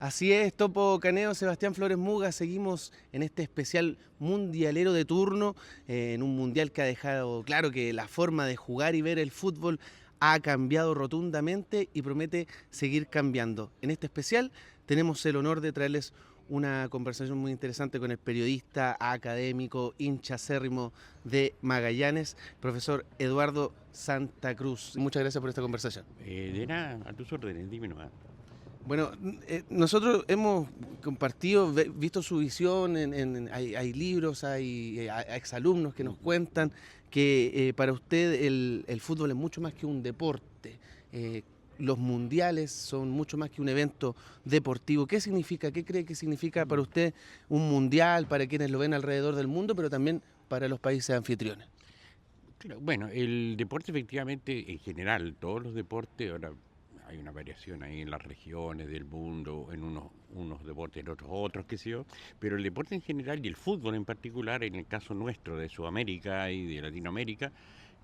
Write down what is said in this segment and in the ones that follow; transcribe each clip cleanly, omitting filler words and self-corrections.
Así es, Topo Caneo, Sebastián Flores Muga, seguimos en este especial mundialero de turno, en un mundial que ha dejado claro que la forma de jugar y ver el fútbol ha cambiado rotundamente y promete seguir cambiando. En este especial tenemos el honor de traerles una conversación muy interesante con el periodista, académico, hincha acérrimo de Magallanes, profesor Eduardo Santa Cruz. Muchas gracias por esta conversación. De nada, a tus órdenes, dime nomás. Bueno, nosotros hemos compartido, visto su visión, hay libros, hay exalumnos que nos Ujú. cuentan que para usted el fútbol es mucho más que un deporte. Eh, los mundiales son mucho más que un evento deportivo. ¿Qué significa, qué cree que significa para Mm. usted un mundial, para quienes lo ven alrededor del mundo, pero también para los países anfitriones? Claro, bueno, el deporte efectivamente, en general, todos los deportes, ahora hay una variación ahí en las regiones del mundo, en unos deportes, en otros, qué sé yo, pero el deporte en general y el fútbol en particular, en el caso nuestro de Sudamérica y de Latinoamérica,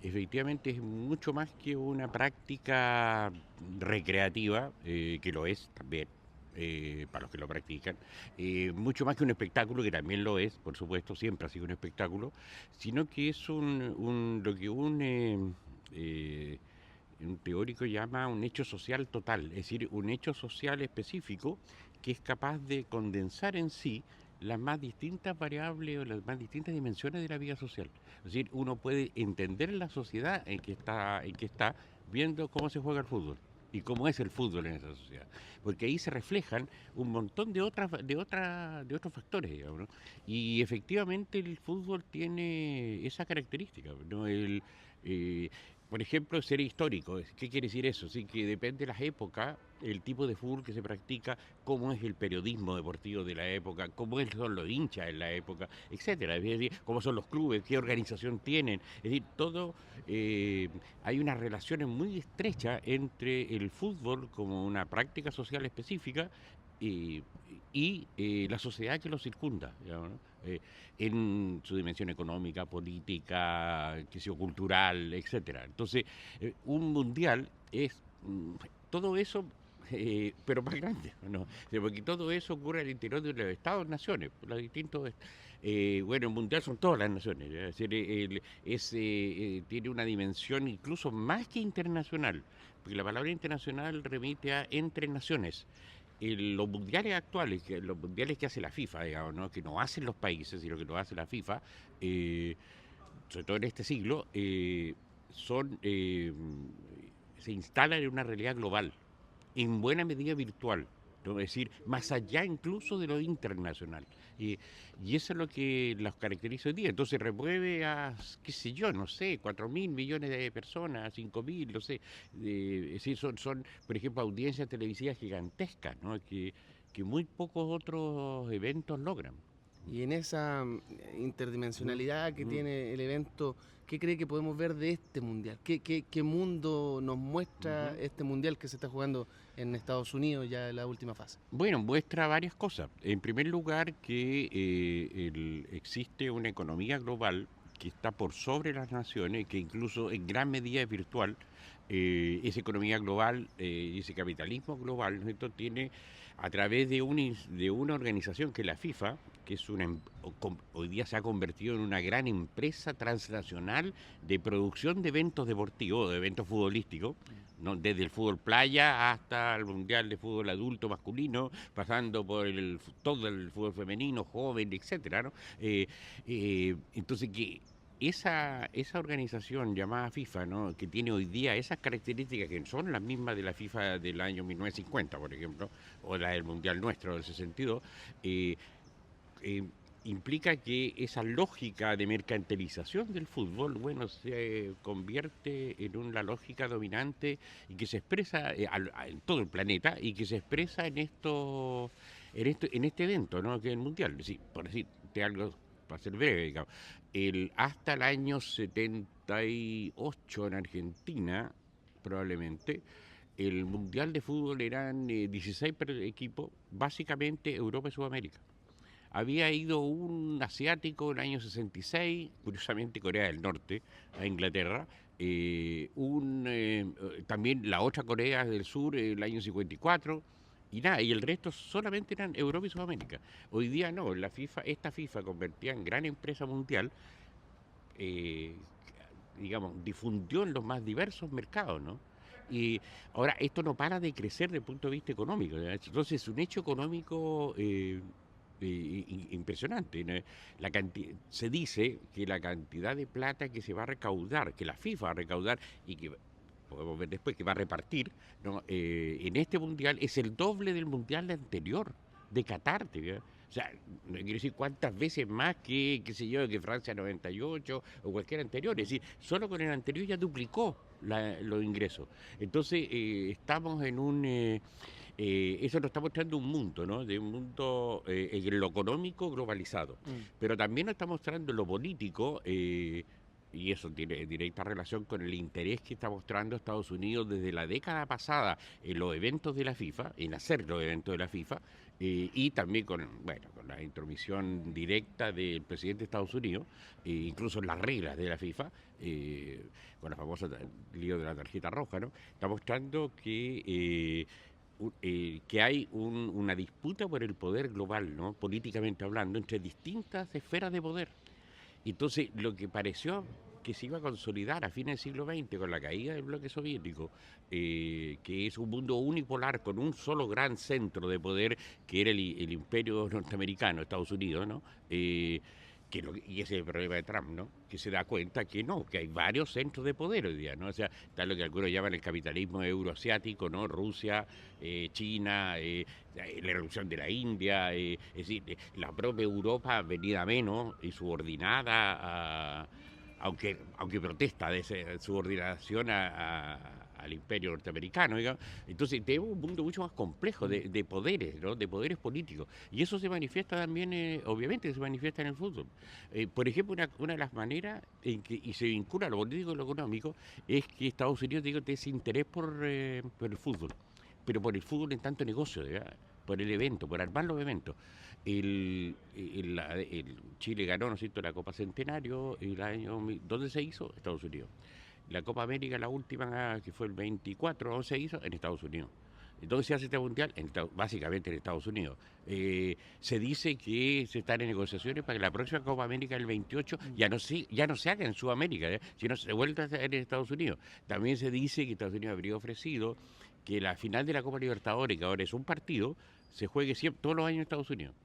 efectivamente es mucho más que una práctica recreativa, que lo es también, para los que lo practican, mucho más que un espectáculo, que también lo es, por supuesto, siempre ha sido un espectáculo, sino que es lo que eh, un teórico llama un hecho social total, es decir, un hecho social específico que es capaz de condensar en sí las más distintas variables o las más distintas dimensiones de la vida social. Es decir, uno puede entender la sociedad en que está viendo cómo se juega el fútbol y cómo es el fútbol en esa sociedad, porque ahí se reflejan un montón de otros factores, digamos, ¿no? Y efectivamente el fútbol tiene esa característica, ¿no? Eh, por ejemplo, ser histórico. ¿Qué quiere decir eso? Sí, que depende de las épocas, el tipo de fútbol que se practica, cómo es el periodismo deportivo de la época, son los hinchas en la época, etcétera. Es decir, cómo son los clubes, qué organización tienen. Es decir, eh, hay unas relaciones muy estrechas entre el fútbol como una práctica social específica eh, y la sociedad que lo circunda, digamos, ¿no? En su dimensión económica, política, que sea, cultural, etcétera. Entonces, un mundial es todo eso, pero más grande, ¿no? O sea, porque todo eso ocurre al interior de los Estados-naciones, los distintos. Bueno, el mundial son todas las naciones, ¿ya? Es decir, tiene una dimensión incluso más que internacional, porque la palabra internacional remite a entre naciones. Los mundiales actuales, los mundiales que hace la FIFA, digamos, ¿no? Que no hacen los países, sino que lo hace la FIFA, eh, sobre todo en este siglo, son, se instalan en una realidad global, en buena medida virtual, ¿no? Es decir, más allá incluso de lo internacional. Y eso es lo que los caracteriza hoy día. Entonces remueve a, qué sé yo, no sé, 4.000 millones de personas, 5.000, no sé. Es decir, por ejemplo, audiencias televisivas gigantescas, ¿no? Que muy pocos otros eventos logran. Y en esa Ujú, interdimensionalidad que ujú, tiene el evento, ¿qué cree que podemos ver de este mundial? ¿Qué mundo nos muestra ujú. este mundial que se está jugando en Estados Unidos ya en la última fase? Bueno, muestra varias cosas. En primer lugar, que existe una economía global que está por sobre las naciones, que incluso en gran medida es virtual. Esa economía global, ese capitalismo global, ¿no es cierto?, tiene a través de una organización que es la FIFA, que es hoy día se ha convertido en una gran empresa transnacional de producción de eventos deportivos, de eventos futbolísticos, ¿no? Desde el fútbol playa hasta el mundial de fútbol adulto masculino, pasando por todo el fútbol femenino, joven, etcétera, ¿no? Entonces que esa organización llamada FIFA, ¿no? Que tiene hoy día esas características que son las mismas de la FIFA del año 1950, por ejemplo, o la del Mundial nuestro del 62, eh, eh, implica que esa lógica de mercantilización del fútbol, bueno, se convierte en una lógica dominante y que se expresa en todo el planeta y que se expresa en este evento, ¿no? Que es el mundial. Sí, por decirte algo, para ser breve, digamos, hasta el año 78 en Argentina, probablemente, el mundial de fútbol eran 16 equipos, básicamente Europa y Sudamérica. Había ido un asiático en el año 66, curiosamente Corea del Norte, a Inglaterra. También la otra Corea del Sur en el año 54. y nada, y el resto solamente eran Europa y Sudamérica. Hoy día no, esta FIFA convertida en gran empresa mundial, eh, digamos, difundió en los más diversos mercados, ¿no? Y ahora esto no para de crecer desde el punto de vista económico, ¿ya? Entonces es un hecho económico impresionante, ¿no? Se dice que la cantidad de plata que se va a recaudar, que la FIFA va a recaudar y que podemos ver después que va a repartir, ¿no? En este mundial es el doble del mundial anterior, de Qatar, ¿ya? O sea, no quiero decir cuántas veces más que, qué sé yo, que Francia 98 o cualquier anterior. Es decir, solo con el anterior ya duplicó los ingresos. Entonces, estamos en eso nos está mostrando un mundo, ¿no? De un mundo en lo económico globalizado. Pero también nos está mostrando lo político. Y eso tiene directa relación con el interés que está mostrando Estados Unidos desde la década pasada en los eventos de la FIFA, en hacer los eventos de la FIFA, y también con, bueno, con la intromisión directa del presidente de Estados Unidos, incluso en las reglas de la FIFA, con la famosa lío de la tarjeta roja, ¿no? Está mostrando que hay una disputa por el poder global, ¿no? Políticamente hablando, entre distintas esferas de poder. Entonces, lo que pareció que se iba a consolidar a fines del siglo XX con la caída del bloque soviético, que es un mundo unipolar con un solo gran centro de poder, que era el imperio norteamericano, Estados Unidos, ¿no? Y ese es el problema de Trump, ¿no? Que se da cuenta que no, que hay varios centros de poder hoy día, ¿no? O sea, está lo que algunos llaman el capitalismo euroasiático, ¿no? Rusia, China, la erupción de la India, es decir, la propia Europa venida a menos y subordinada aunque protesta de esa subordinación al imperio norteamericano, digamos. Entonces tenemos un mundo mucho más complejo de poderes, ¿no? De poderes políticos. Y eso se manifiesta también, obviamente se manifiesta en el fútbol. Por ejemplo, una de las maneras en que y se vincula lo político y lo económico es que Estados Unidos tiene ese interés por el fútbol, pero por el fútbol en tanto negocio, ¿verdad? Por el evento, por armar los eventos. Chile ganó, ¿no es cierto?, la Copa Centenario el año... ¿Dónde se hizo? Estados Unidos. La Copa América, la última, que fue el 24, ¿dónde se hizo? En Estados Unidos. ¿Dónde se hace este mundial? Básicamente en Estados Unidos. Se dice que se están en negociaciones para que la próxima Copa América del 28 ya no se haga en Sudamérica, sino se vuelva a hacer en Estados Unidos. También se dice que Estados Unidos habría ofrecido que la final de la Copa Libertadores, que ahora es un partido, se juegue todos los años en Estados Unidos.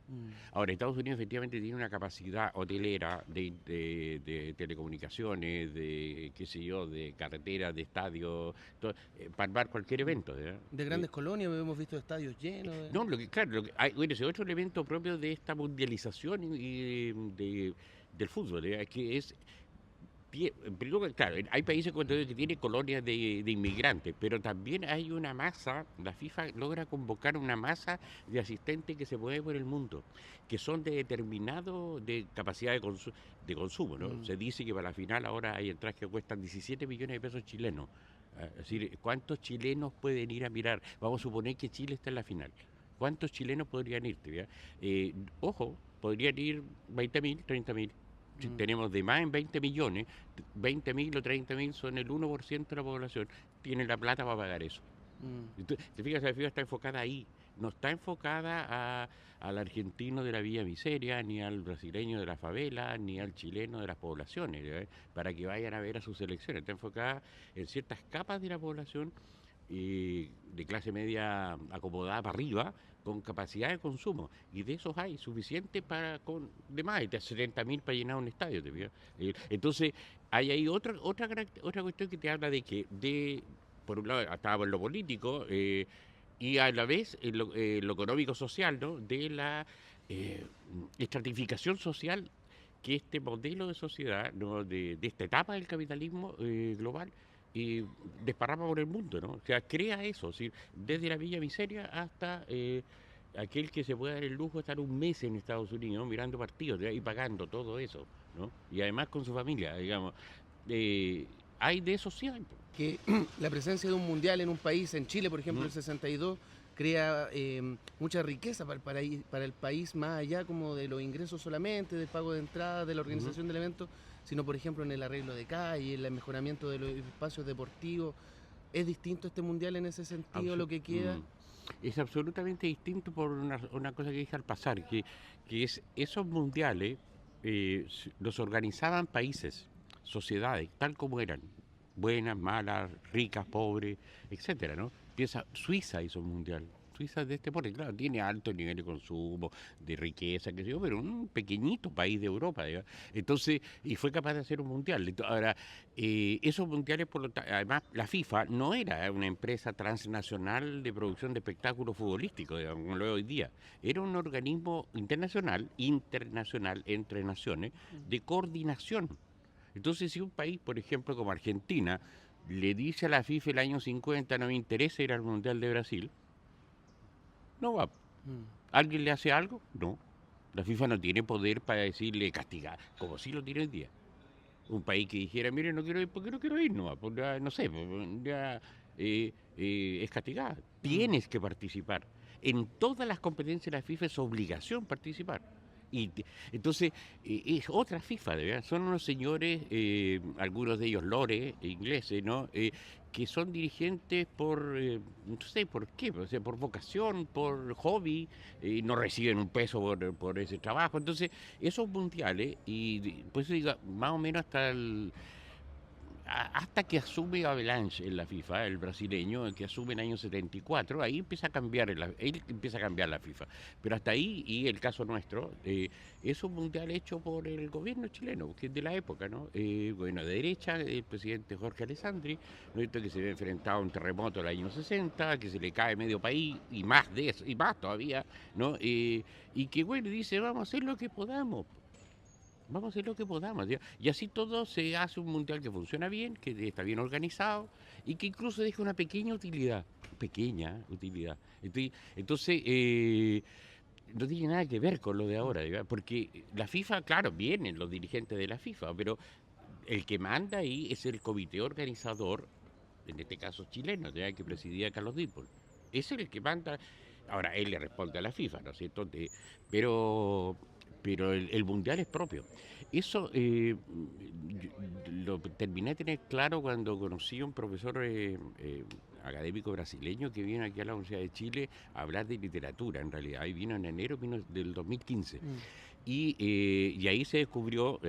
Ahora, Estados Unidos efectivamente tiene una capacidad hotelera de telecomunicaciones, de, qué sé yo, de carreteras, de estadios, para armar cualquier evento. De grandes colonias hemos visto estadios llenos. No, claro, bueno, ese otro elemento propio de esta mundialización del fútbol, que es... Primero, claro, hay países que tienen colonias de inmigrantes, pero también hay una masa, la FIFA logra convocar una masa de asistentes que se mueve por el mundo, que son de determinado de capacidad de consumo, ¿no? Se dice que para la final ahora hay entradas que cuestan 17 millones de pesos chilenos. Es decir, ¿cuántos chilenos pueden ir a mirar? Vamos a suponer que Chile está en la final. ¿Cuántos chilenos podrían irte? Ojo, podrían ir 20.000, 30.000. Si tenemos de más en 20 millones, 20.000 o 30.000 son el 1% de la población, tienen la plata para pagar eso. Entonces, te fijas, la FIFA está enfocada ahí, no está enfocada al argentino de la Villa Miseria, ni al brasileño de la favela, ni al chileno de las poblaciones, para que vayan a ver a sus selecciones. Está enfocada en ciertas capas de la población de clase media acomodada para arriba, con capacidad de consumo, y de esos hay suficiente de más, de 70.000 para llenar un estadio. Entonces, hay ahí otra cuestión que te habla de que, por un lado, estaba en lo político, y a la vez lo económico-social, ¿no? De la estratificación social que este modelo de sociedad, ¿no? de esta etapa del capitalismo global, y desparrama por el mundo, ¿no? O sea, crea eso, ¿sí? Desde la Villa Miseria hasta aquel que se puede dar el lujo de estar un mes en Estados Unidos mirando partidos y pagando todo eso, ¿no? Y además con su familia, digamos. Hay de eso sí hay. Que la presencia de un mundial en un país, en Chile, por ejemplo, el 62, crea mucha riqueza para el país, más allá como de los ingresos solamente, del pago de entrada, de la organización del evento, sino por ejemplo en el arreglo de calle, en el mejoramiento de los espacios deportivos. ¿Es distinto este mundial en ese sentido, lo que queda? Es absolutamente distinto por una cosa que dije al pasar, que es esos mundiales los organizaban países, sociedades, tal como eran, buenas, malas, ricas, pobres, etcétera, ¿no? Piensa, Suiza hizo un mundial. Suiza de este porte, claro, tiene alto nivel de consumo, de riqueza, qué sé yo, pero un pequeñito país de Europa, digamos. Entonces, y fue capaz de hacer un mundial. Ahora, esos mundiales, además, la FIFA no era una empresa transnacional de producción de espectáculos futbolísticos, digamos, como lo es hoy día. Era un organismo internacional entre naciones de coordinación. Entonces, si un país, por ejemplo, como Argentina, le dice a la FIFA el año 50 no me interesa ir al Mundial de Brasil, no va. Mm. ¿Alguien le hace algo? No. La FIFA no tiene poder para decirle castigar, como sí lo tiene hoy día. Un país que dijera, mire, no quiero ir, ¿por qué no quiero ir? No, pues no sé, pues, ya es castigada. Mm. Tienes que participar. En todas las competencias de la FIFA es obligación participar. Entonces, es otra FIFA, de verdad. Son unos señores, algunos de ellos lores, ingleses, ¿no? Que son dirigentes por, no sé por qué, o sea, por vocación, por hobby, no reciben un peso por ese trabajo. Entonces, esos mundiales, y pues diga, más o menos hasta que asume Avalanche en la FIFA, el brasileño, que asume en el año 74, ahí empieza a cambiar, él empieza a cambiar la FIFA. Pero hasta ahí, y el caso nuestro, es un mundial hecho por el gobierno chileno, que es de la época, ¿no? Bueno, de derecha, el presidente Jorge Alessandri, ¿no? Esto que se ve enfrentado a un terremoto en el año 60, que se le cae medio país, y más de eso, y más todavía, ¿no? Y que, bueno, dice, vamos a hacer lo que podamos. Vamos a hacer lo que podamos. ¿Ya? Y así todo se hace un mundial que funciona bien, que está bien organizado y que incluso deja una pequeña utilidad. Pequeña utilidad. Entonces, no tiene nada que ver con lo de ahora, ¿ya? Porque la FIFA, claro, vienen los dirigentes de la FIFA, pero el que manda ahí es el comité organizador, en este caso chileno, ¿ya? Que presidía Carlos Dípol. Es el que manda. Ahora, él le responde a la FIFA, ¿no es cierto? Pero, pero el mundial es propio. Eso lo terminé de tener claro cuando conocí a un profesor académico brasileño que vino aquí a la Universidad de Chile a hablar de literatura, en realidad. Y vino en enero del 2015. Mm. Y ahí se descubrió,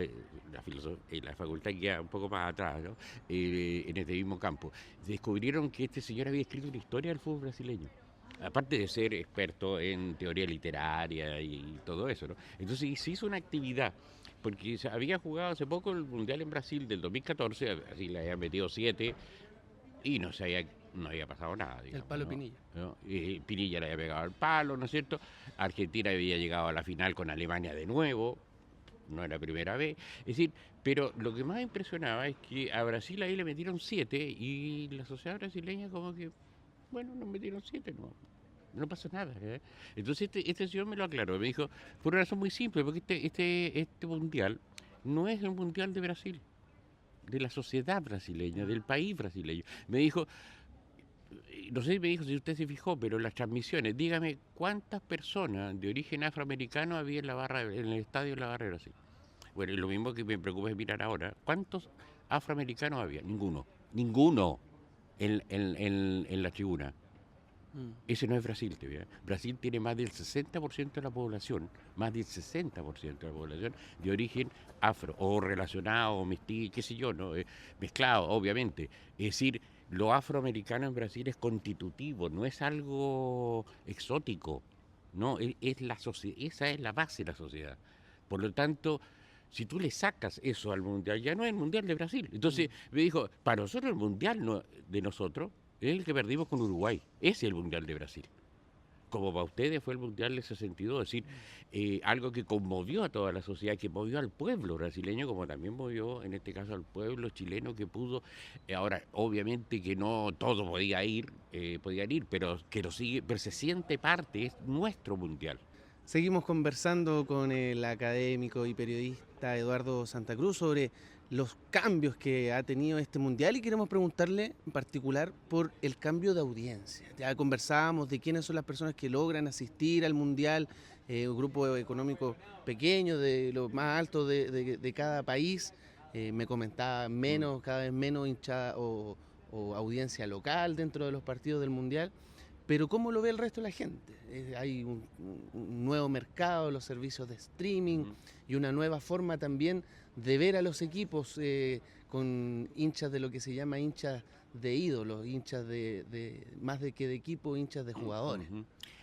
la facultad que queda un poco más atrás, ¿no? En este mismo campo, descubrieron que este señor había escrito una historia del fútbol brasileño. Aparte de ser experto en teoría literaria y todo eso, ¿no? Entonces se hizo una actividad, porque se había jugado hace poco el Mundial en Brasil del 2014, así le habían metido 7 y no había pasado nada, El digamos, palo ¿no? Pinilla. ¿No? Pinilla le había pegado al palo, ¿no es cierto? Argentina había llegado a la final con Alemania de nuevo, no era la primera vez. Es decir, pero lo que más impresionaba es que a Brasil ahí le metieron 7 y la sociedad brasileña como que, bueno, nos metieron 7, no pasa nada. ¿Eh? Entonces este señor me lo aclaró, me dijo, por una razón muy simple, porque este mundial no es el mundial de Brasil, de la sociedad brasileña, del país brasileño. Me dijo, no sé, me dijo si usted se fijó, pero en las transmisiones, dígame cuántas personas de origen afroamericano había en el estadio de la Barra de Brasil. Bueno, y lo mismo que me preocupa es mirar ahora, ¿cuántos afroamericanos había? Ninguno en la tribuna. Mm. Ese no es Brasil, te veo. Brasil tiene más del 60% de la población, más del 60% de la población de origen afro, o relacionado, o mestizo, qué sé yo, ¿no? Mezclado, obviamente. Es decir, lo afroamericano en Brasil es constitutivo, no es algo exótico, ¿no? Esa es la base de la sociedad. Por lo tanto, si tú le sacas eso al mundial, ya no es el mundial de Brasil. Entonces me dijo, para nosotros el mundial de nosotros es el que perdimos con Uruguay. Ese es el Mundial de Brasil. Como para ustedes fue el Mundial de 62, es decir, algo que conmovió a toda la sociedad, que movió al pueblo brasileño, como también movió en este caso al pueblo chileno que pudo, ahora obviamente que no todo podían ir, pero que lo sigue, pero se siente parte, es nuestro Mundial. Seguimos conversando con el académico y periodista Eduardo Santa Cruz sobre los cambios que ha tenido este mundial y queremos preguntarle en particular por el cambio de audiencia. Ya conversábamos de quiénes son las personas que logran asistir al mundial, un grupo económico pequeño, de los más altos de cada país. Me comentaba cada vez menos hinchada o audiencia local dentro de los partidos del mundial. pero ¿cómo lo ve el resto de la gente? Hay un nuevo mercado, los servicios de streaming y una nueva forma también de ver a los equipos con hinchas de lo que se llama hinchas de ídolos, hinchas más de que de equipo, hinchas de jugadores.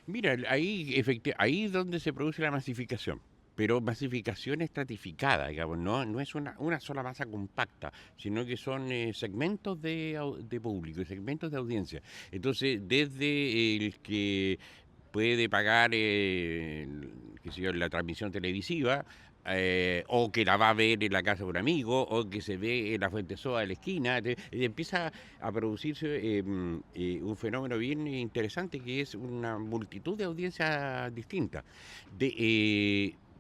Mira, ahí es donde se produce la masificación, pero masificación estratificada, digamos, no es una sola masa compacta, sino que son segmentos de público, segmentos de audiencia. Entonces, desde el que puede pagar qué sé yo, la transmisión televisiva, o que la va a ver en la casa de un amigo, o que se ve en la Fuente Soda de la esquina. Empieza a producirse un fenómeno bien interesante, que es una multitud de audiencias distintas.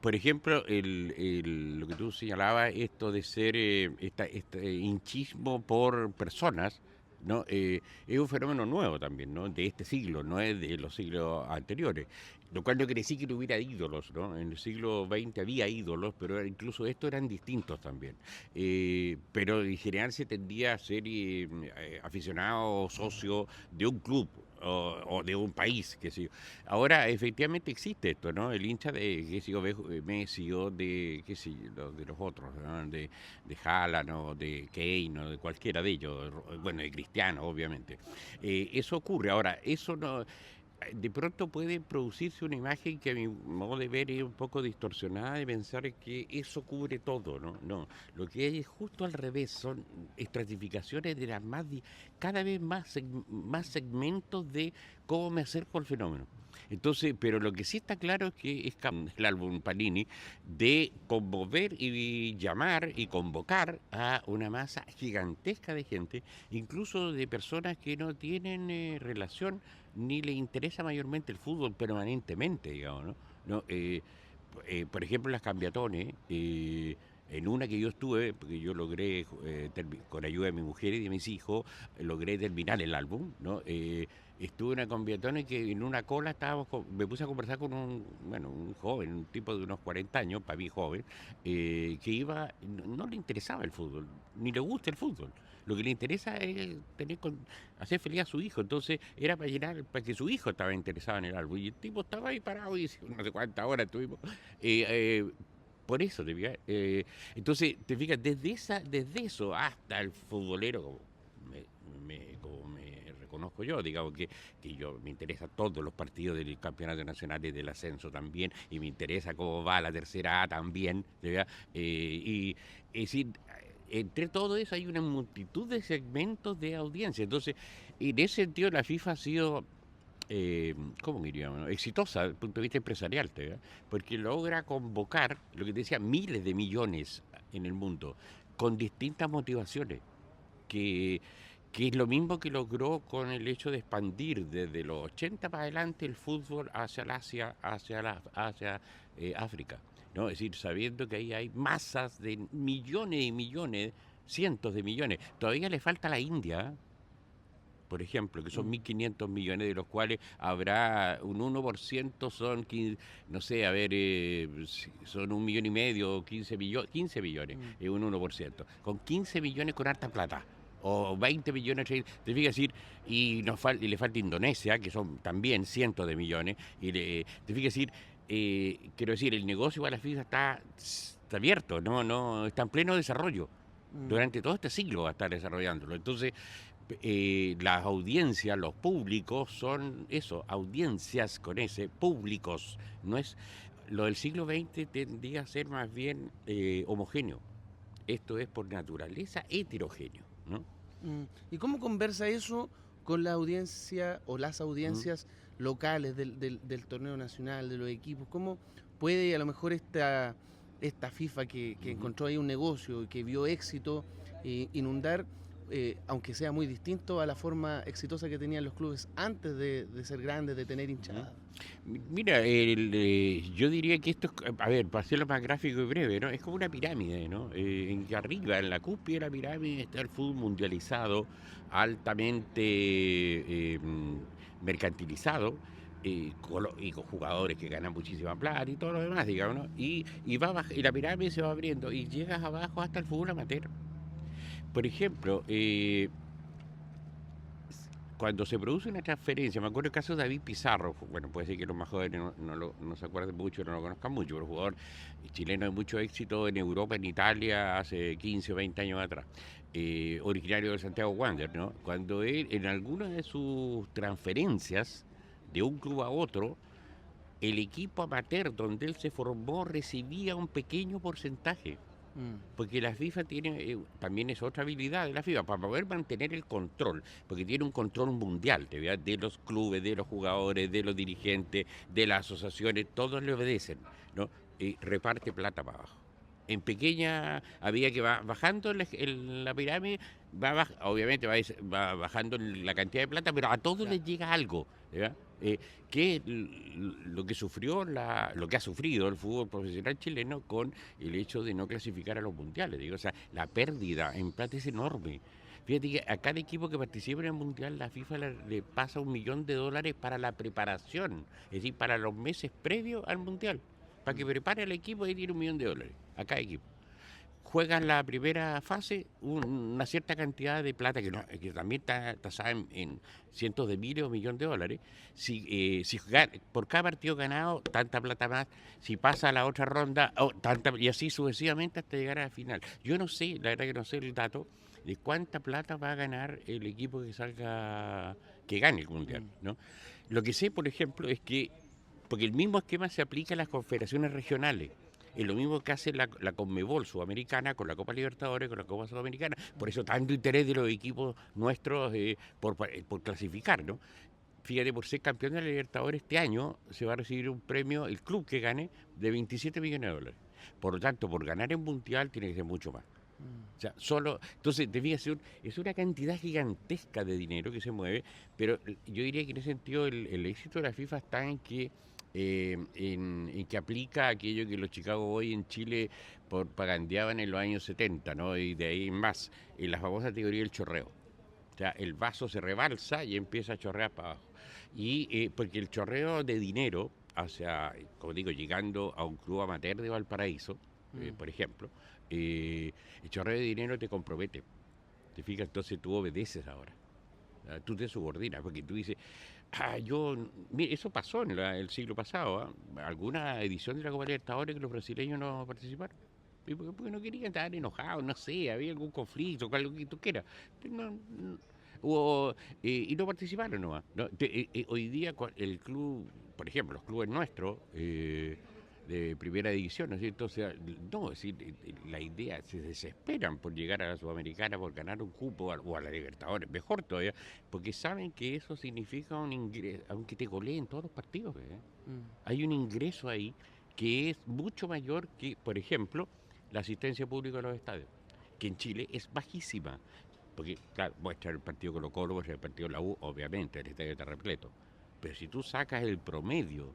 Por ejemplo, lo que tú señalabas, esto de ser este hinchismo por personas, ¿no? Es un fenómeno nuevo también, ¿no? De este siglo, no es de los siglos anteriores. Lo cual no quiere decir que no hubiera ídolos, ¿no? En el siglo XX había ídolos, pero incluso estos eran distintos también. Pero en general se tendía a ser aficionado o socio de un club o de un país, qué sé yo. Ahora, efectivamente existe esto, ¿no? El hincha de, qué sé yo, Messi o de, qué sé yo, de los otros, ¿no? De Haaland o de Kane o de cualquiera de ellos, bueno, de Cristiano, obviamente. Eso ocurre. Ahora, eso no de pronto puede producirse una imagen que a mi modo de ver es un poco distorsionada, de pensar que eso cubre todo, ¿no? No, lo que hay es justo al revés, son estratificaciones de las cada vez más segmentos de cómo me acerco al fenómeno. Entonces, pero lo que sí está claro es que es el álbum Panini de conmover y llamar y convocar a una masa gigantesca de gente, incluso de personas que no tienen relación ni le interesa mayormente el fútbol permanentemente, digamos, ¿no? No, por ejemplo, las cambiatones, en una que yo estuve, porque yo logré, con ayuda de mi mujer y de mis hijos, logré terminar el álbum, ¿no? Estuve en una cambiatone que en una cola me puse a conversar con un joven, un tipo de unos 40 años, para mí joven, que no le interesaba el fútbol, ni le gusta el fútbol. Lo que le interesa es hacer feliz a su hijo. Entonces era para que su hijo estaba interesado en el álbum. Y el tipo estaba ahí parado y dice, no sé cuántas horas estuvimos. Por eso, te fijas. Entonces, te fijas, desde eso hasta el futbolero, como me reconozco yo, digamos que yo me interesa todos los partidos del campeonato nacional y del ascenso también, y me interesa cómo va la tercera A también, ¿te fijas? Y es decir, entre todo eso hay una multitud de segmentos de audiencia. Entonces, en ese sentido la FIFA ha sido, ¿cómo diríamos? Exitosa desde el punto de vista empresarial, porque logra convocar, lo que te decía, miles de millones en el mundo, con distintas motivaciones, que, que es lo mismo que logró con el hecho de expandir desde los 80 para adelante el fútbol hacia el Asia, hacia África, ¿no? Es decir, sabiendo que ahí hay masas de millones y millones, cientos de millones. Todavía le falta a la India, por ejemplo, que son 1.500 millones, de los cuales habrá un 1%, no sé, a ver, son 1,5 millones, 15 millones, es un 1%. Con 15 millones con harta plata, o 20 millones, te fijas decir, y le falta Indonesia, que son también cientos de millones, te fijas decir, quiero decir, el negocio para la FIFA está abierto, no está en pleno desarrollo. Durante todo este siglo va a estar desarrollándolo. Entonces, las audiencias, los públicos son eso, audiencias con ese, públicos. No es lo del siglo XX tendría a ser más bien homogéneo. Esto es por naturaleza heterogéneo, ¿no? ¿Y cómo conversa eso con la audiencia o las audiencias locales del torneo nacional, de los equipos? ¿Cómo puede a lo mejor esta FIFA que encontró ahí un negocio y que vio éxito inundar, aunque sea muy distinto a la forma exitosa que tenían los clubes antes de ser grandes, de tener hinchada? Mira, yo diría que esto es, a ver, para hacerlo más gráfico y breve, ¿no? Es como una pirámide, ¿no? En que arriba, en la cúspide de la pirámide, está el fútbol mundializado, altamente mercantilizado, y con jugadores que ganan muchísima plata y todo lo demás, digamos, ¿no? Y la pirámide se va abriendo y llegas abajo hasta el fútbol amateur. Por ejemplo, cuando se produce una transferencia, me acuerdo el caso de David Pizarro, bueno, puede ser que los más jóvenes no se acuerden mucho, no lo conozcan mucho, pero jugador chileno de mucho éxito en Europa, en Italia, hace 15 o 20 años atrás, originario de Santiago Wander, ¿no? Cuando él, en alguna de sus transferencias de un club a otro, el equipo amateur donde él se formó recibía un pequeño porcentaje. Mm, Porque la FIFA tiene, también es otra habilidad de la FIFA, para poder mantener el control, porque tiene un control mundial, de los clubes, de los jugadores, de los dirigentes, de las asociaciones, todos le obedecen, ¿no? Y reparte plata para abajo. En pequeña, había que va bajando la pirámide, obviamente va bajando la cantidad de plata, pero a todos claro. les llega algo, ¿ya? Que es lo que sufrió lo que ha sufrido el fútbol profesional chileno con el hecho de no clasificar a los mundiales. Digo, o sea, la pérdida en plata es enorme. Fíjate que a cada equipo que participe en el mundial, la FIFA le pasa $1.000.000 para la preparación, es decir, para los meses previos al mundial. Para que Mm, prepare al equipo y tiene $1.000.000 a cada equipo. Juegan la primera fase una cierta cantidad de plata que también está tasada en cientos de miles o millones de dólares. Si por cada partido ganado, tanta plata más. Si pasa a la otra ronda, tanta, y así sucesivamente hasta llegar a la final. Yo no sé, la verdad que no sé el dato de cuánta plata va a ganar el equipo que gane el mundial, mm, ¿no? Lo que sé, por ejemplo, es que, porque el mismo esquema se aplica a las confederaciones regionales. Es lo mismo que hace la Conmebol Sudamericana con la Copa Libertadores, con la Copa Sudamericana. Por eso tanto interés de los equipos nuestros por clasificar, ¿no? Fíjate, por ser campeón de la Libertadores este año se va a recibir un premio, el club que gane, de $27 millones. Por lo tanto, por ganar en Mundial tiene que ser mucho más. mm, O sea, solo, entonces, te fijas, es una cantidad gigantesca de dinero que se mueve, pero yo diría que en ese sentido el éxito de la FIFA está en que en que aplica aquello que los Chicago Boys en Chile propagandeaban en los años 70, ¿no? Y de ahí en más, en la famosa teoría del chorreo. O sea, el vaso se rebalsa y empieza a chorrear para abajo. Y porque el chorreo de dinero, hacia, como digo, llegando a un club amateur de Valparaíso, mm, por ejemplo, el chorreo de dinero te compromete. Te fijas, entonces tú obedeces ahora. Tú te subordinas, porque tú dices, mire, eso pasó en el siglo pasado, ¿ah? Alguna edición de la Copa Libertadores que los brasileños no participaron. ¿Y porque no querían estar enojados? No sé, había algún conflicto, algo que tú quieras. Y no participaron nomás. ¿No? Hoy día el club, por ejemplo, los clubes nuestros, de primera división, ¿no es cierto? O sea, no, es decir, la idea, se desesperan por llegar a la Sudamericana, por ganar un cupo o a la Libertadores, mejor todavía, porque saben que eso significa un ingreso, aunque te goleen todos los partidos, mm, hay un ingreso ahí que es mucho mayor que, por ejemplo, la asistencia pública a los estadios, que en Chile es bajísima. Porque, claro, muestra el partido Colo-Colo, muestra el partido La U, obviamente, el estadio está repleto. Pero si tú sacas el promedio,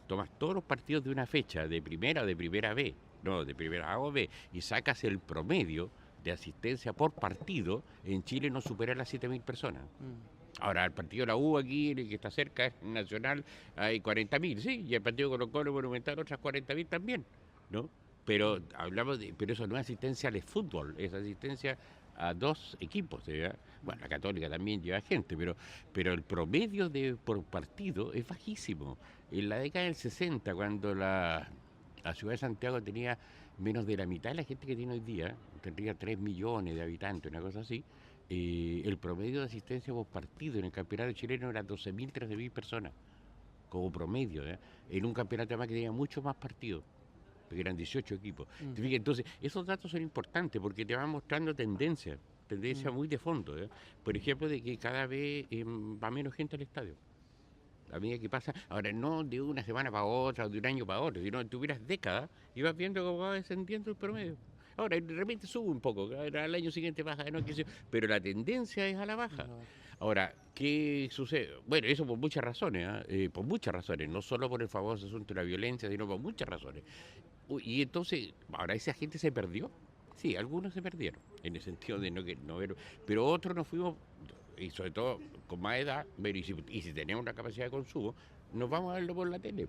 tomas todos los partidos de una fecha, de primera o de primera B, no, de primera A o B, y sacas el promedio de asistencia por partido, en Chile no supera las 7.000 personas. mm, Ahora, el partido de la U aquí, el que está cerca, es Nacional, hay 40.000, sí, y el partido Colo-Colo Monumental otras 40.000 también, ¿no? Pero mm, pero eso no es asistencia al fútbol, es asistencia a dos equipos, ¿ya? Bueno, la Católica también lleva gente, pero el promedio por partido es bajísimo. En la década del 60, cuando la ciudad de Santiago tenía menos de la mitad de la gente que tiene hoy día, tendría 3 millones de habitantes, una cosa así, el promedio de asistencia por partido en el campeonato chileno era 12.000, 13.000 personas, como promedio, ¿eh? En un campeonato además que tenía mucho más partidos, porque eran 18 equipos. mm, ¿Te fijas? Entonces, esos datos son importantes porque te van mostrando tendencias mm, muy de fondo. ¿Eh? Por ejemplo, de que cada vez va menos gente al estadio. A medida que pasa, ahora no de una semana para otra o de un año para otro, sino que tuvieras décadas y vas viendo cómo va descendiendo el promedio. Ahora, de repente sube un poco, al año siguiente baja, no, pero la tendencia es a la es baja. la baja. Ahora, ¿qué sucede? Bueno, eso por muchas razones, ¿ah? Por muchas razones, no solo por el famoso asunto de la violencia, sino por muchas razones. Y entonces, ahora esa gente se perdió. Sí, algunos se perdieron, en el sentido de no ver, pero otros nos fuimos, y sobre todo con más edad, y si tenemos una capacidad de consumo, nos vamos a verlo por la tele.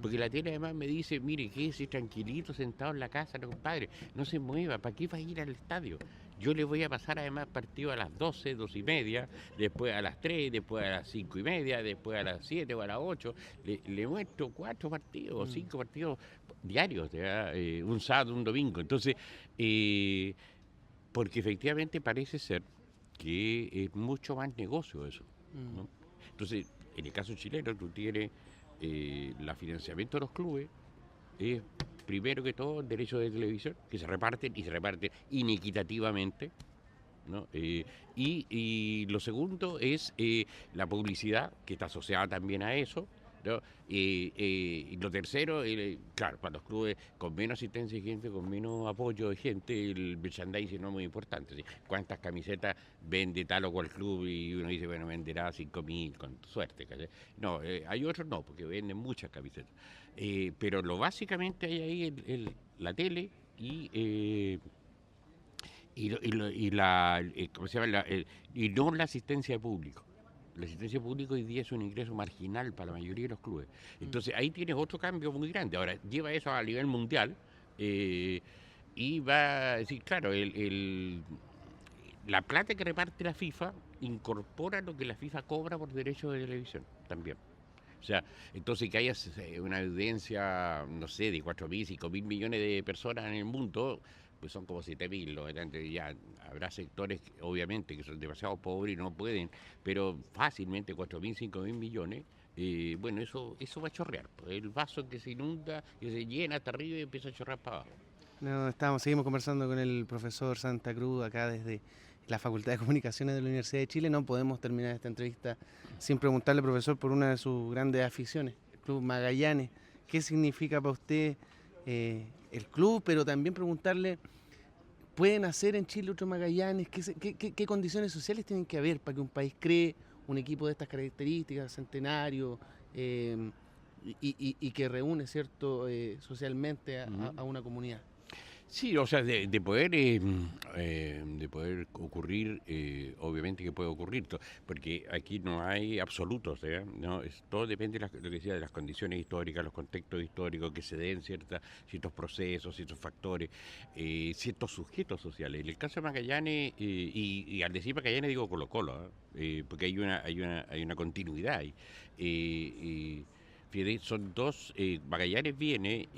Porque la tele además me dice, mire, quédese tranquilito sentado en la casa, no, compadre, no se mueva, ¿para qué va a ir al estadio? Yo le voy a pasar además partido a las 12, 12 y media, después a las 3, después a las 5 y media, después a las 7 o a las 8. Le muestro 4 partidos o 5 partidos diarios, ¿ya? Un sábado, un domingo. Entonces, porque efectivamente parece ser que es mucho más negocio eso, ¿no? Entonces, en el caso chileno, tú tienes el financiamiento de los clubes, es primero que todo derechos de televisión, que se reparten y se reparten inequitativamente, ¿no? Y lo segundo es la publicidad, que está asociada también a eso, ¿no? Y lo tercero, claro, para los clubes con menos asistencia de gente, con menos apoyo de gente, el merchandising no es muy importante. ¿Sí? ¿Cuántas camisetas vende tal o cual club? Y uno dice, bueno, venderá 5.000, con suerte. ¿Cachai? No, hay otros no, porque venden muchas camisetas. Pero lo básicamente hay ahí la tele y la, ¿cómo se llama? Y no la asistencia de público. La asistencia de público hoy día es un ingreso marginal para la mayoría de los clubes. Entonces ahí tienes otro cambio muy grande. Ahora, lleva eso a nivel mundial y va a decir, claro, la plata que reparte la FIFA incorpora lo que la FIFA cobra por derechos de televisión también. O sea, entonces que haya una audiencia, no sé, de 4.000, 5.000 millones de personas en el mundo, pues son como 7.000, ¿no? Ya habrá sectores, obviamente, que son demasiado pobres y no pueden, pero fácilmente 4.000, 5.000 millones, bueno, eso va a chorrear. Pues, el vaso que se inunda, que se llena hasta arriba y empieza a chorrear para abajo. No, seguimos conversando con el profesor Santa Cruz acá desde la Facultad de Comunicaciones de la Universidad de Chile. No podemos terminar esta entrevista sin preguntarle, profesor, por una de sus grandes aficiones, el Club Magallanes. ¿Qué significa para usted el club? Pero también preguntarle, ¿pueden hacer en Chile otro Magallanes? ¿Qué condiciones sociales tienen que haber para que un país cree un equipo de estas características, centenario, y que reúne, cierto, socialmente a una comunidad? Sí, o sea, de poder ocurrir, obviamente que puede ocurrir, porque aquí no hay absolutos, ¿no? Todo depende de lo que decía, de las condiciones históricas, los contextos históricos, que se den ciertos procesos, ciertos factores, ciertos sujetos sociales. En el caso de Magallanes, y al decir Magallanes digo Colo-Colo, porque hay una continuidad ahí. Fíjate, son dos, Magallanes viene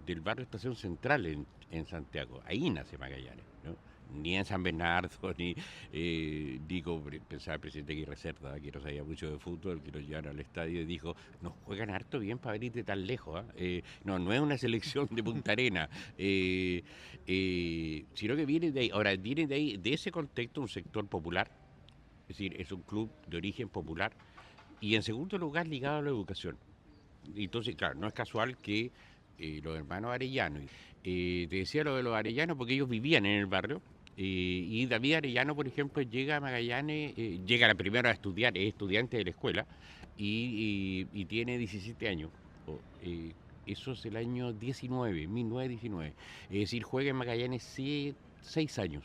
del barrio Estación Central en Santiago, ahí nace Magallanes, ¿no? Ni en San Bernardo, pensaba el presidente Aguirre Cerda, que no sabía mucho de fútbol, que lo llevaron al estadio y dijo, nos juegan harto bien para venir de tan lejos, no es una selección de Punta Arena, sino que viene de ahí. Ahora, viene de ahí, de ese contexto, un sector popular, es decir, es un club de origen popular, y en segundo lugar ligado a la educación. Entonces, claro, no es casual que los hermanos Arellano, te decía lo de los Arellanos porque ellos vivían en el barrio, y David Arellano, por ejemplo, llega a Magallanes, llega la primera a estudiar, es estudiante de la escuela, y tiene 17 años. Eso es el año 1919. Es decir, juega en Magallanes 6 años.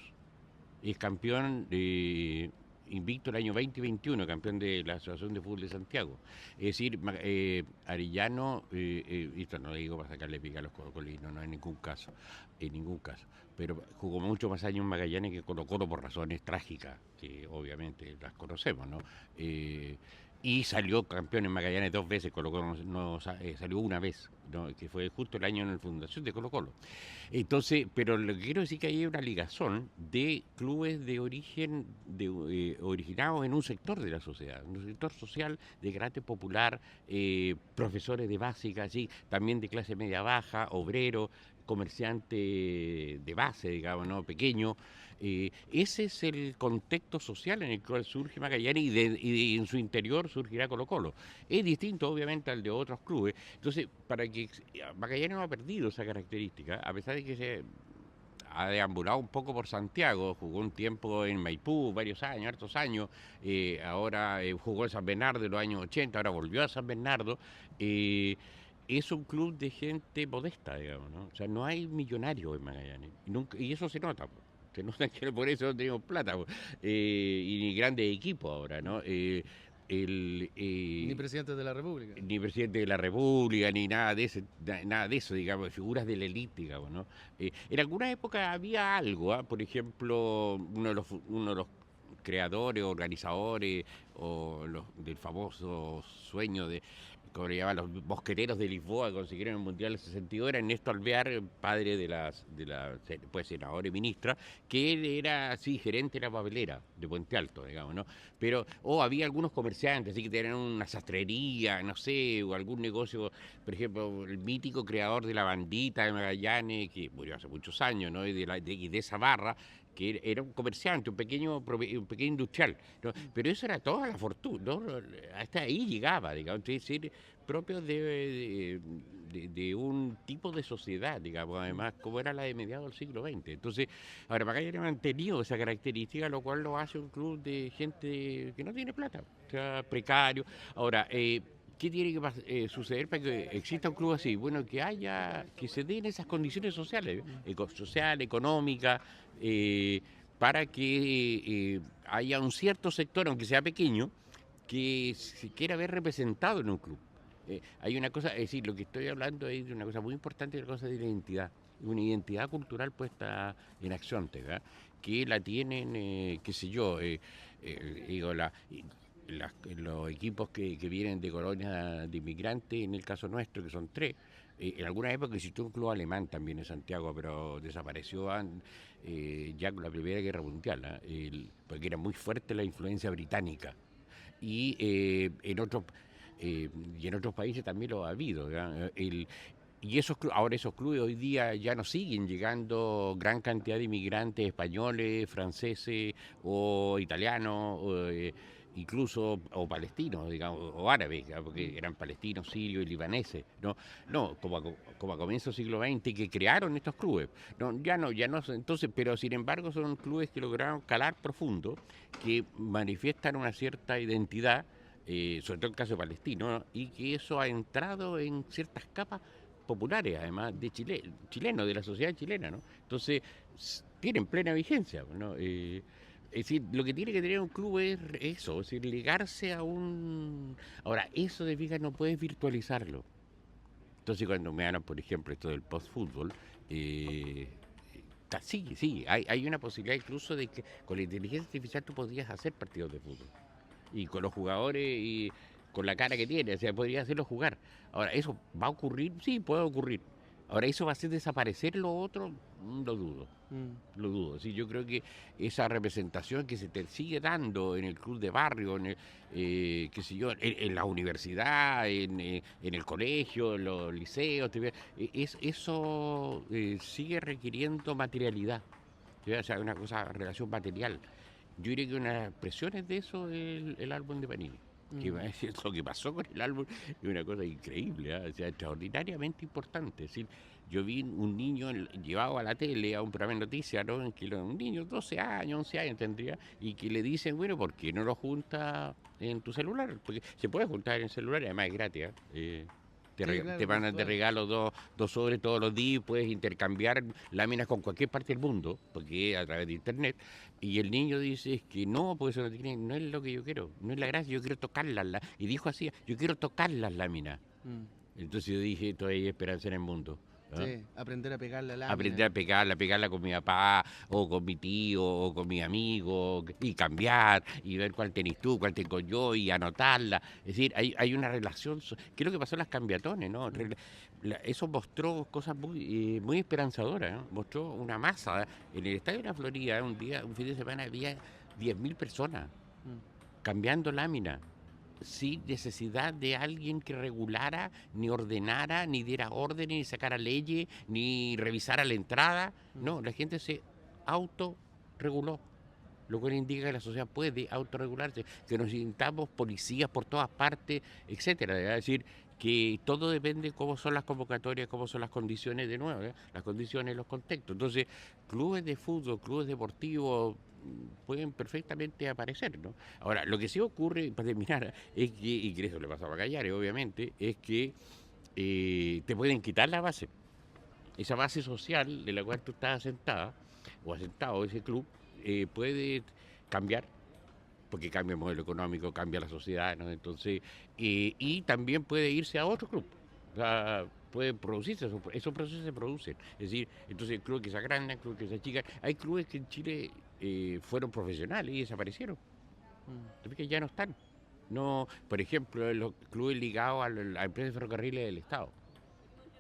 Es campeón invicto el año 2021, campeón de la Asociación de Fútbol de Santiago. Es decir, Arellano, esto no lo digo para sacarle pica a los colocolinos, no en ningún caso, pero jugó mucho más años en Magallanes que Colo-Colo por razones trágicas, que obviamente las conocemos, ¿no? Y salió campeón en Magallanes 2 veces, Colo-Colo salió una vez, ¿no? Que fue justo el año en la fundación de Colo-Colo. Entonces, pero lo que quiero decir es que hay una ligazón de clubes de origen, originados en un sector de la sociedad, un sector social de carácter popular, profesores de básica, ¿sí? También de clase media baja, obrero, comerciante de base, digamos, ¿no? Pequeño. Ese es el contexto social en el cual surge Magallanes y en su interior surgirá Colo-Colo. Es distinto, obviamente, al de otros clubes. Entonces, Magallanes no ha perdido esa característica, a pesar de que se ha deambulado un poco por Santiago, jugó un tiempo en Maipú, varios años, hartos años, ahora jugó en San Bernardo en los años 80, ahora volvió a San Bernardo. Es un club de gente modesta, digamos, ¿no? O sea, no hay millonarios en Magallanes, y eso se nota. Se nota que por eso no tenemos plata, y ni grandes equipos ahora, ¿no? Ni presidentes de la República. Ni presidente de la República, ni nada de eso, digamos, figuras de la élite, digamos, ¿no? En alguna época había algo, ¿ah? Por ejemplo, uno de los creadores, organizadores, del famoso sueño de, como le llamaban los mosqueteros de Lisboa, que consiguieron el Mundial del 62, era Ernesto Alvear, padre pues, senador y ministra, que él era, sí, gerente de la papelera de Puente Alto, digamos, ¿no? Pero, había algunos comerciantes, así que tenían una sastrería, no sé, o algún negocio, por ejemplo, el mítico creador de la bandita de Magallanes, que murió hace muchos años, ¿no? Y de esa barra, que era un comerciante, un pequeño industrial, ¿no? Pero eso era toda la fortuna, ¿no? Hasta ahí llegaba, digamos, es decir, propio de un tipo de sociedad, digamos, además, como era la de mediados del siglo XX. Entonces, ahora Magallanes ha mantenido esa característica, lo cual lo hace un club de gente que no tiene plata, o sea, precario. Ahora, ¿qué tiene que suceder para que exista un club así? Bueno, que se den esas condiciones sociales, social, económica, para que haya un cierto sector, aunque sea pequeño, que se quiera ver representado en un club. Hay una cosa, es decir, lo que estoy hablando es de una cosa muy importante, la cosa de la identidad, una identidad cultural puesta en acción, ¿verdad? Que la tienen, qué sé yo, digo, los equipos que vienen de colonias de inmigrantes, en el caso nuestro, que son 3. En alguna época existió un club alemán también en Santiago, pero desapareció ya con la Primera Guerra Mundial, porque era muy fuerte la influencia británica. Y en otros países también lo ha habido, ¿verdad? Ahora esos clubes hoy día ya no siguen llegando gran cantidad de inmigrantes españoles, franceses o italianos, incluso o palestinos, digamos, o árabes, porque eran palestinos, sirios y libaneses, no, como a comienzos del siglo XX que crearon estos clubes. No, ya no, entonces, pero sin embargo son clubes que lograron calar profundo, que manifiestan una cierta identidad, sobre todo el caso palestino, ¿no? Y que eso ha entrado en ciertas capas populares, además de chilenos, de la sociedad chilena, ¿no? Entonces, tienen plena vigencia, ¿no? Es decir, lo que tiene que tener un club es eso, es decir, ligarse a un... Ahora, eso de fijas no puedes virtualizarlo. Entonces, cuando me hablan, por ejemplo, esto del post-fútbol, sí, hay una posibilidad incluso de que con la inteligencia artificial tú podrías hacer partidos de fútbol. Y con los jugadores y con la cara que tiene, o sea, podría hacerlo jugar. Ahora, ¿eso va a ocurrir? Sí, puede ocurrir. Ahora, ¿eso va a hacer desaparecer lo otro? Lo dudo. Lo dudo. Sí, yo creo que esa representación que se te sigue dando en el club de barrio, qué sé yo, en la universidad, en el colegio, en los liceos, eso sigue requiriendo materialidad. ¿Sí? O sea, una relación material. Yo diría que una de las expresiones de eso es el álbum de Panini. Que lo que pasó con el álbum es una cosa increíble, o sea, extraordinariamente importante. Es decir, yo vi un niño llevado a la tele a un programa de noticias, ¿no? En que un niño, 12 años, 11 años tendría, y que le dicen, bueno, ¿por qué no lo juntas en tu celular? Porque se puede juntar en el celular y además es gratis. Te mandan de regalo dos sobres todos los días, puedes intercambiar láminas con cualquier parte del mundo, porque a través de internet. Y el niño dice que no, porque eso no es lo que yo quiero, no es la gracia, yo quiero tocarlas. Y dijo así, yo quiero tocar las láminas. Entonces yo dije, todavía hay esperanza en el mundo. ¿Ah? Sí, aprender a pegar la lámina. Aprender a pegarla con mi papá, o con mi tío, o con mi amigo, y cambiar, y ver cuál tenés tú, cuál tengo yo, y anotarla. Es decir, hay una relación, ¿qué es lo que pasó en las cambiatones, no? Eso mostró cosas muy esperanzadoras, ¿no? Mostró una masa. En el Estadio de la Florida, un fin de semana, había 10.000 personas cambiando láminas, sin necesidad de alguien que regulara, ni ordenara, ni diera órdenes, ni sacara leyes, ni revisara la entrada. No, la gente se autorreguló, lo cual indica que la sociedad puede autorregularse, que nos necesitamos policías por todas partes, etcétera. Es decir, que todo depende de cómo son las convocatorias, cómo son las condiciones de nuevo, las condiciones, los contextos. Entonces, clubes de fútbol, clubes deportivos pueden perfectamente aparecer, ¿no? Ahora, lo que sí ocurre, para terminar, es que, y que eso le pasa a Magallanes, obviamente, es que te pueden quitar la base. Esa base social de la cual tú estás asentada, o asentado ese club, puede cambiar, porque cambia el modelo económico, cambia la sociedad, ¿no? Entonces, y también puede irse a otro club. O sea, puede producirse, esos procesos se producen. Es decir, entonces el club que se agranda, el club que se achica. Hay clubes que en Chile fueron profesionales y desaparecieron. Que ya no están. No, por ejemplo, los clubes ligados a la empresa de ferrocarriles del Estado.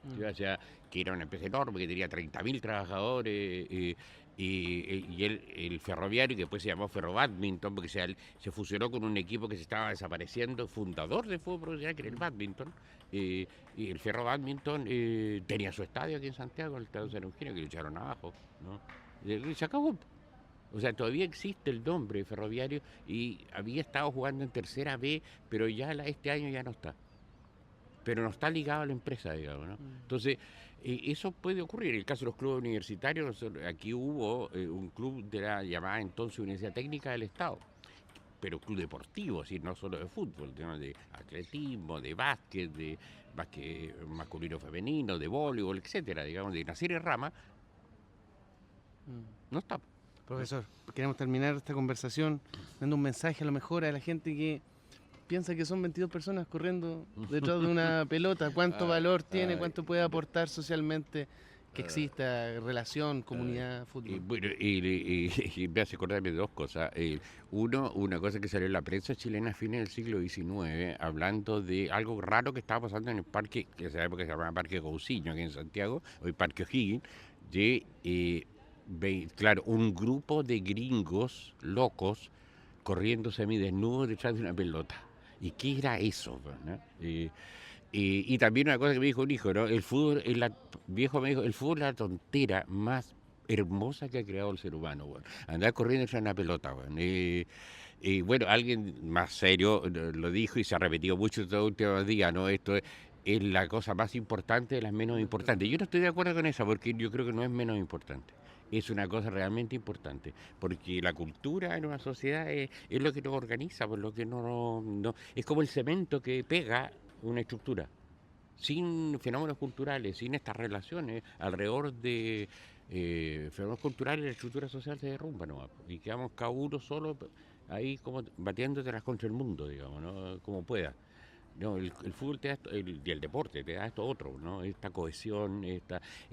O sea, que era una empresa enorme, que tenía 30.000 trabajadores, y el ferroviario, que después se llamó Ferrobadminton, porque se fusionó con un equipo que se estaba desapareciendo, fundador de fútbol profesional, que era el Badminton, y el Ferrobadminton tenía su estadio aquí en Santiago, el Estadio San Eugenio, que lo echaron abajo, ¿no? Y se acabó. O sea, todavía existe el nombre ferroviario y había estado jugando en tercera B, pero ya este año ya no está. Pero no está ligado a la empresa, digamos, ¿no? Entonces, eso puede ocurrir. En el caso de los clubes universitarios, aquí hubo un club de la llamada entonces Universidad Técnica del Estado, pero club deportivo, es decir, no solo de fútbol, ¿no? De atletismo, de básquet masculino femenino, de voleibol, etcétera, digamos, de una serie de ramas, no está. Profesor, queremos terminar esta conversación dando un mensaje a lo mejor a la gente que piensa que son 22 personas corriendo detrás de una pelota. ¿Cuánto valor tiene? ¿Cuánto puede aportar socialmente que exista relación, comunidad, fútbol? Bueno, y me hace acordarme de dos cosas. Una cosa que salió en la prensa chilena a fines del siglo XIX, hablando de algo raro que estaba pasando en el parque, que en esa época se llamaba Parque Cousiño, aquí en Santiago, hoy Parque O'Higgins, claro, un grupo de gringos locos corriendo semidesnudos detrás de una pelota. ¿Y qué era eso? ¿No? Y también una cosa que me dijo un hijo, ¿no? El fútbol, viejo me dijo, el fútbol es la tontera más hermosa que ha creado el ser humano, bueno. Andar corriendo detrás de una pelota, bueno. Y bueno, alguien más serio lo dijo y se ha repetido mucho estos últimos días, ¿no? Esto es la cosa más importante de las menos importantes. Yo no estoy de acuerdo con eso, porque yo creo que no es menos importante. Es una cosa realmente importante, porque la cultura en una sociedad es lo que nos organiza, por lo que no es como el cemento que pega una estructura. Sin fenómenos culturales, sin estas relaciones alrededor de fenómenos culturales, la estructura social se derrumba nomás, y quedamos cada uno solo ahí como batiéndote contra el mundo, digamos, ¿no? Como pueda. No, el fútbol te da y el deporte te da esto otro, ¿no? Esta cohesión, el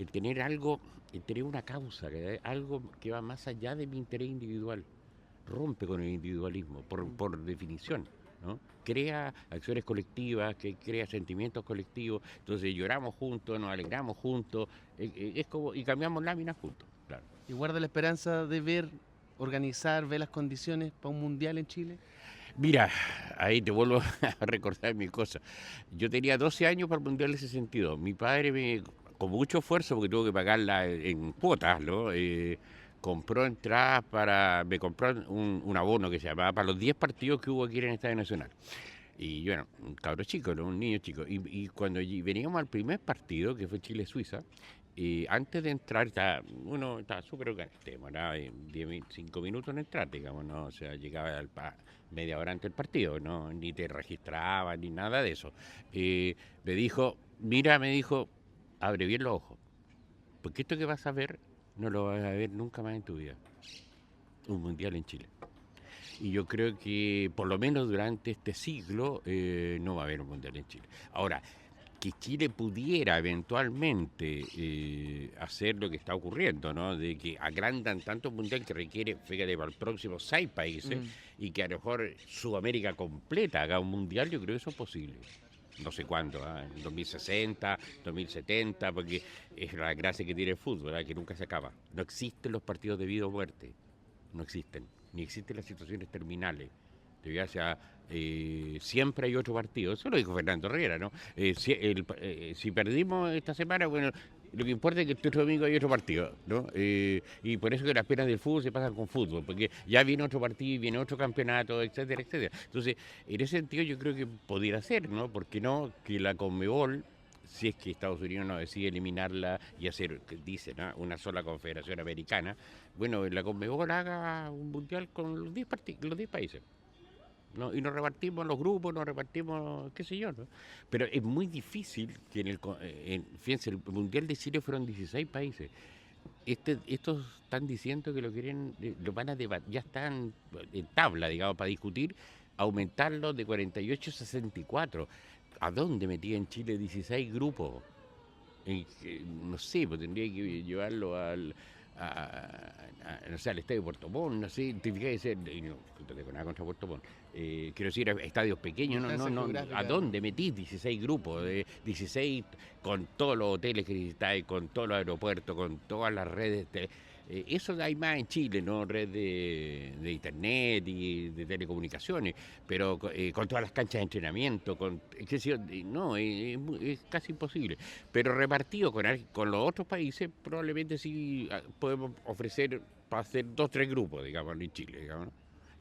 tener algo, el tener una causa, algo que va más allá de mi interés individual. Rompe con el individualismo, por definición, ¿no? Crea acciones colectivas, que crea sentimientos colectivos, entonces lloramos juntos, nos alegramos juntos, es como, y cambiamos láminas juntos, claro. ¿Y guarda la esperanza de ver, organizar, ver las condiciones para un mundial en Chile? Mira, ahí te vuelvo a recordar mi cosa. Yo tenía 12 años para el Mundial de 62. Mi padre, con mucho esfuerzo, porque tuvo que pagarla en cuotas, ¿no? Compró entradas me compró un abono que se llamaba para los 10 partidos que hubo aquí en el Estadio Nacional. Y bueno, un cabro chico, ¿no? Un niño chico. Y cuando veníamos al primer partido, que fue Chile-Suiza, antes de entrar, uno estaba súper organizado, demoraba 5 minutos en entrar, digamos, ¿no? O sea, llegaba media hora antes del partido, ¿no? Ni te registraba, ni nada de eso. Me dijo, abre bien los ojos, porque esto que vas a ver, no lo vas a ver nunca más en tu vida. Un mundial en Chile. Y yo creo que por lo menos durante este siglo no va a haber un mundial en Chile. Ahora, que Chile pudiera eventualmente hacer lo que está ocurriendo, ¿no? De que agrandan tanto mundial que requiere, fíjate, para los próximos 6 países, y que a lo mejor Sudamérica completa haga un mundial, yo creo que eso es posible. No sé cuándo, en 2060, 2070, porque es la gracia que tiene el fútbol, que nunca se acaba. No existen los partidos de vida o muerte, no existen, ni existen las situaciones terminales. Siempre hay otro partido, eso lo dijo Fernando Herrera, ¿no? Si perdimos esta semana, bueno, lo que importa es que este otro domingo hay otro partido, ¿no? Y por eso que las penas del fútbol se pasan con fútbol, porque ya viene otro partido, viene otro campeonato, etcétera, etcétera. Entonces, en ese sentido yo creo que podría ser, ¿no? ¿Por qué no que la Conmebol, si es que Estados Unidos no decide eliminarla y hacer, dice, ¿no?, una sola confederación americana, bueno, la Conmebol haga un mundial con los 10 países? ¿No? Y nos repartimos los grupos, nos repartimos, qué sé yo, ¿no? Pero es muy difícil que fíjense, el Mundial de Chile fueron 16 países. estos están diciendo que lo quieren, lo van a debatir, ya están en tabla, digamos, para discutir, aumentarlo de 48 a 64. ¿A dónde metía en Chile 16 grupos? No sé, pues tendría que llevarlo no sé, al estadio Puerto Montt, no sé, tendría que ser, y no tengo nada contra Puerto Montt, quiero decir, estadios pequeños, ¿a dónde metís 16 grupos? 16 con todos los hoteles que necesitáis, con todos los aeropuertos, con todas las redes, eso hay más en Chile, ¿no? Red de internet y de telecomunicaciones, pero con todas las canchas de entrenamiento, qué sé yo, no, es casi imposible. Pero repartido con los otros países, probablemente sí podemos ofrecer para hacer 2 o 3 grupos, digamos, en Chile, digamos, ¿no?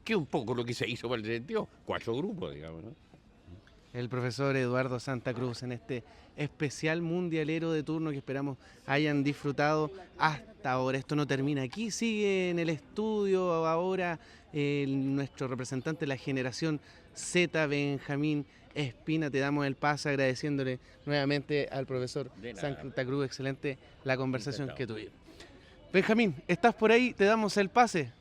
Que es un poco lo que se hizo para el 72, 4 grupos, digamos, ¿no? El profesor Eduardo Santa Cruz en este especial mundialero de turno que esperamos hayan disfrutado hasta ahora. Esto no termina aquí, sigue en el estudio ahora nuestro representante de la generación Z, Benjamín Espina. Te damos el pase agradeciéndole nuevamente al profesor Santa Cruz, excelente la conversación que tuvimos. Benjamín, ¿estás por ahí? Te damos el pase.